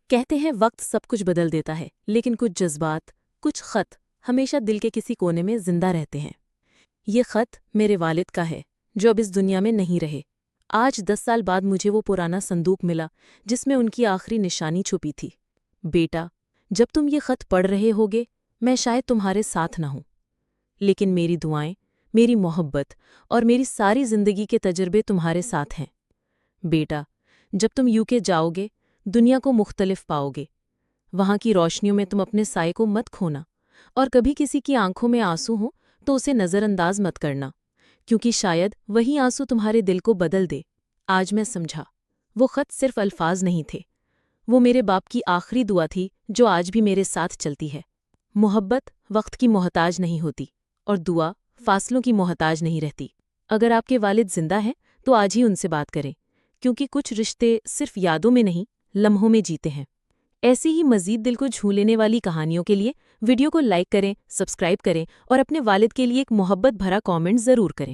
کہتے ہیں وقت سب کچھ بدل دیتا ہے، لیکن کچھ جذبات، کچھ خط ہمیشہ دل کے کسی کونے میں زندہ رہتے ہیں۔ یہ خط میرے والد کا ہے، جو اب اس دنیا میں نہیں رہے۔ آج 10 سال بعد مجھے وہ پرانا صندوق ملا جس میں ان کی آخری نشانی چھپی تھی۔ بیٹا، جب تم یہ خط پڑھ رہے ہوگے، میں شاید تمہارے ساتھ نہ ہوں، لیکن میری دعائیں، میری محبت اور میری ساری زندگی کے تجربے تمہارے ساتھ ہیں۔ بیٹا، جب تم UK جاؤ گے، دنیا کو مختلف پاؤ گے۔ وہاں کی روشنیوں میں تم اپنے سائے کو مت کھونا، اور کبھی کسی کی آنکھوں میں آنسو ہوں تو اسے نظر انداز مت کرنا، کیونکہ شاید وہی آنسو تمہارے دل کو بدل دے۔ آج میں سمجھا، وہ خط صرف الفاظ نہیں تھے، وہ میرے باپ کی آخری دعا تھی جو آج بھی میرے ساتھ چلتی ہے۔ محبت وقت کی محتاج نہیں ہوتی، اور دعا فاصلوں کی محتاج نہیں رہتی۔ اگر آپ کے والد زندہ ہیں تو آج ہی ان سے بات کریں، کیونکہ کچھ رشتے صرف یادوں میں نہیں، لمحوں میں جیتے ہیں۔ ایسی ہی مزید دل کو چھو لینے والی کہانیوں کے لیے ویڈیو کو لائک کریں، سبسکرائب کریں اور اپنے والد کے لیے ایک محبت بھرا کامنٹ ضرور کریں۔